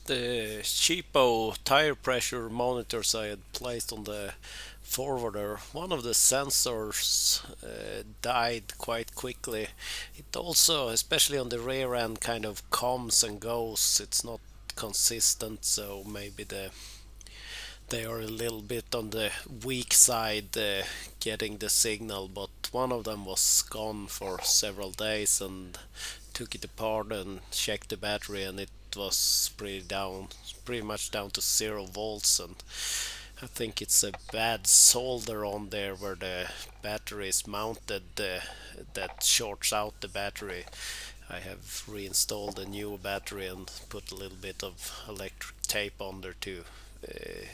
The cheapo tire pressure monitors I had placed on the forwarder, one of the sensors died quite quickly. It also, especially on the rear end, kind of comes and goes. It's not consistent, so maybe they are a little bit on the weak side getting the signal, but one of them was gone for several days and took it apart and checked the battery, and it was pretty much down to 0 volts. And I think it's a bad solder on there where the battery is mounted that shorts out the battery. I have reinstalled a new battery and put a little bit of electric tape on there to uh,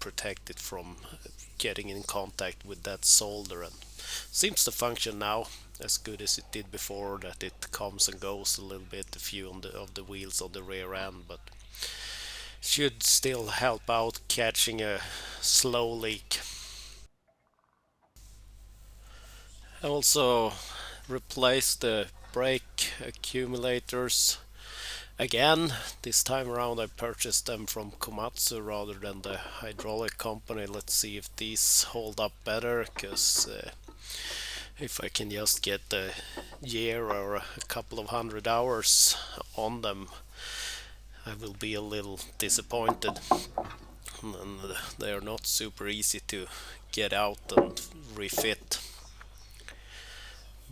protect it from getting in contact with that solder, and seems to function now as good as it did before, that it comes and goes a little bit, a few on of the wheels on the rear end, but should still help out catching a slow leak. I also replaced the brake accumulators again. This time around I purchased them from Komatsu rather than the hydraulic company. Let's see if these hold up better, because if I can just get a year or a couple of 100 hours on them, I will be a little disappointed. And they are not super easy to get out and refit,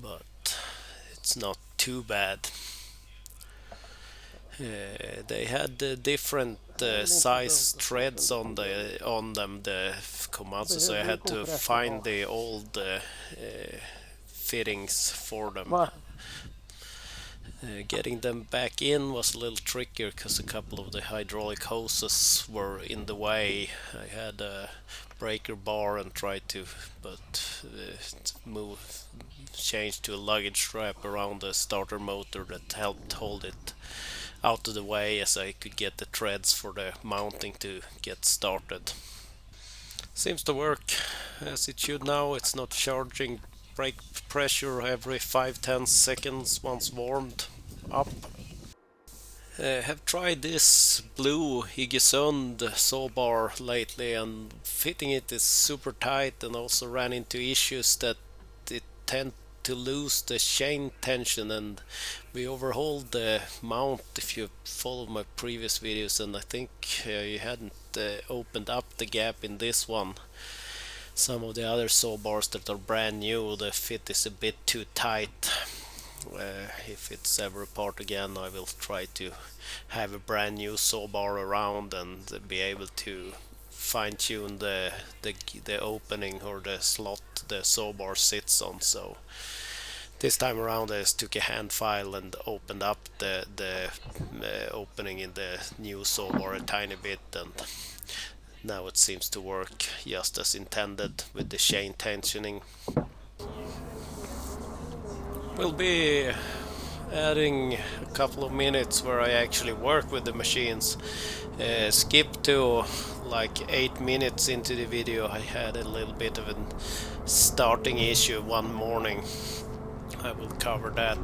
but it's not too bad. They had different size threads on them, the Komatsu, so I had to find the old fittings for them. Getting them back in was a little trickier because a couple of the hydraulic hoses were in the way. I had a breaker bar and tried to, but move change to a luggage strap around the starter motor that helped hold it out of the way as I could get the threads for the mounting to get started. Seems to work as it should now. It's not charging brake pressure every 5-10 seconds once warmed up. Have tried this blue Higesund saw bar lately, and fitting it is super tight, and also ran into issues that it tend to lose the chain tension, and we overhauled the mount if you followed my previous videos, and I think you hadn't opened up the gap in this one. Some of the other saw bars that are brand new, the fit is a bit too tight. If it's ever apart again, I will try to have a brand new saw bar around and be able to fine tune the opening or the slot the saw bar sits on. So this time around I just took a hand file and opened up the opening in the new saw bar a tiny bit, and now it seems to work just as intended with the chain tensioning. We'll be adding a couple of minutes where I actually work with the machines. Skip to like 8 minutes into the video. I had a little bit of a starting issue one morning. I will cover that.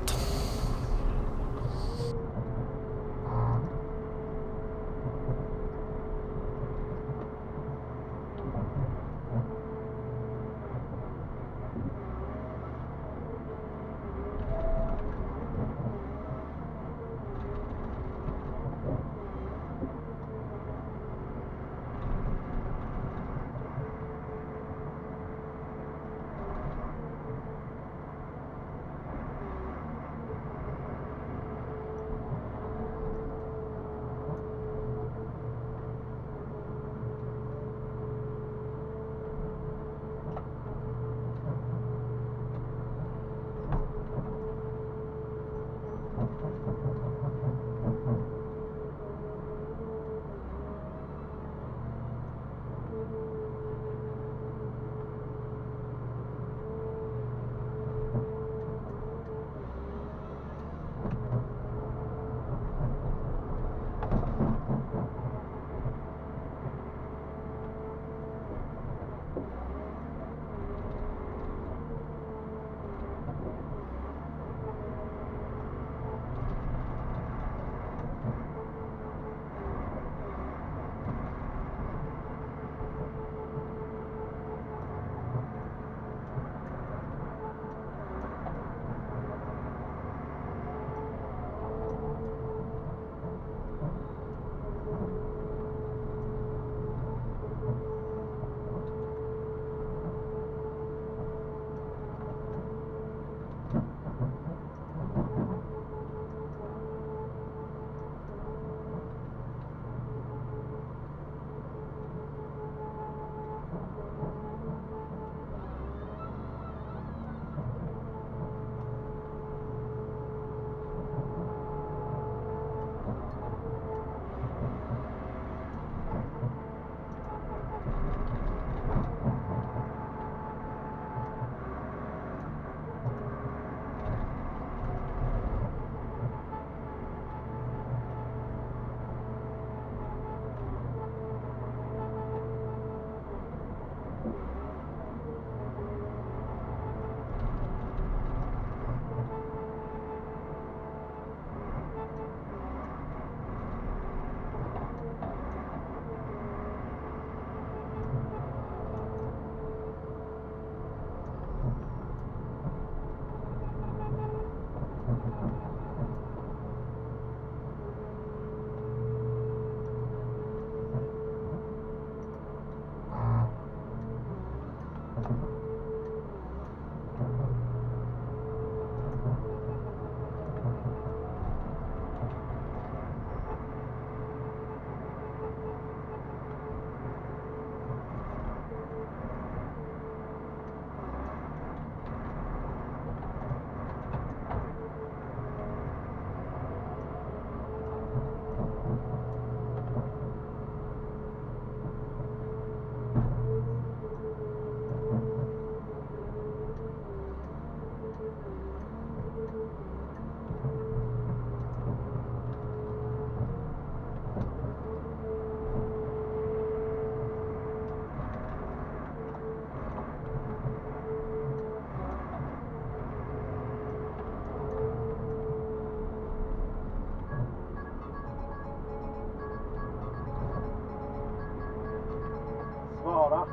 bara.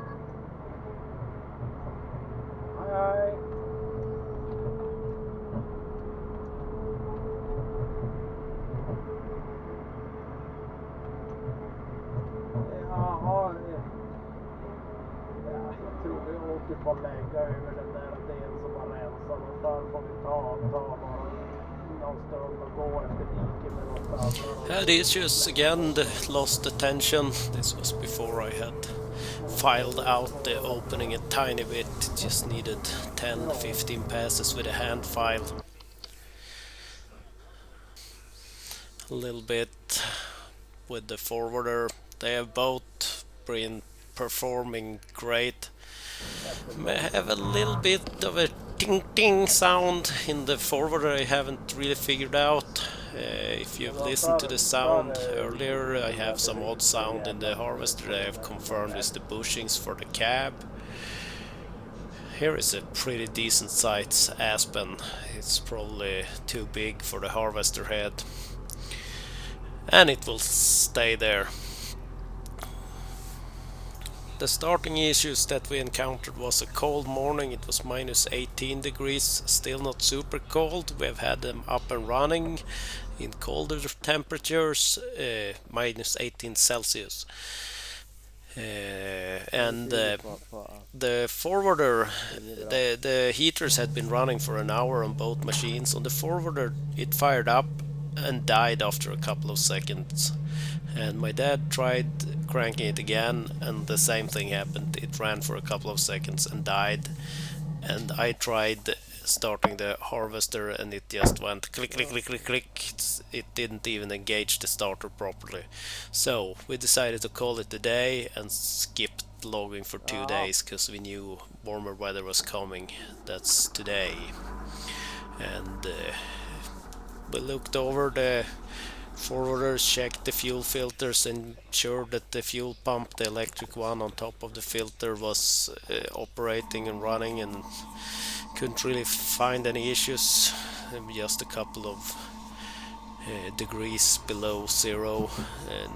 Hej hej. Jaha. Ja, jag tror vi åker på att lägga över den där delen som var rensad. Och där får vi ta bara någon stund och gå efter diket med någonstans. Had issues again, the lost attention. This was before I had filed out the opening a tiny bit. Just needed 10-15 passes with a hand file. A little bit with the forwarder. They have both been performing great. May have a little bit of a ting ting sound in the forwarder I haven't really figured out. If you've listened to the sound earlier, I have some odd sound in the harvester that I have confirmed is the bushings for the cab. Here is a pretty decent size aspen. It's probably too big for the harvester head, and it will stay there. The starting issues that we encountered was a cold morning. It was minus 18 degrees, still not super cold. We have had them up and running in colder temperatures, minus 18 Celsius. And the forwarder, the heaters had been running for an hour on both machines. On the forwarder it fired up and died after a couple of seconds, and my dad tried cranking it again and the same thing happened. It ran for a couple of seconds and died, and I tried starting the harvester and it just went click click click click click. It didn't even engage the starter properly, so we decided to call it a day and skipped logging for 2 days because we knew warmer weather was coming. That's today, and we looked over the forwarders, checked the fuel filters, ensured that the fuel pump, the electric one on top of the filter, was operating and running, and couldn't really find any issues. Just a couple of degrees below zero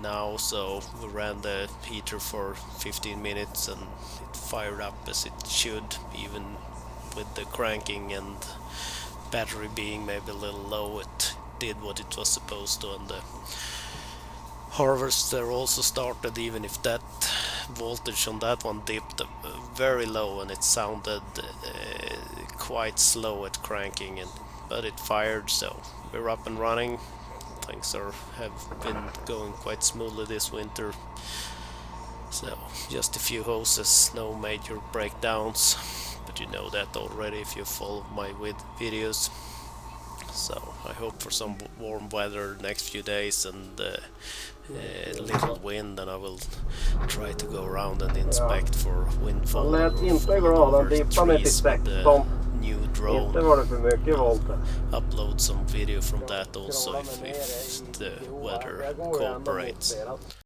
now, so we ran the heater for 15 minutes and it fired up as it should, even with the cranking and battery being maybe a little low. It did what it was supposed to, and the harvester also started, even if that voltage on that one dipped very low and it sounded quite slow at cranking, but it fired, so we're up and running. Things have been going quite smoothly this winter, so just a few hoses, no major breakdowns, but you know that already if you follow my videos. So I hope for some warm weather next few days and little wind, and I will try to go around and inspect for windfall. Lät inte glad, den dippade ner till 16. New drone. Inte var det för mycket volter. Upload some video from that also if the weather cooperates.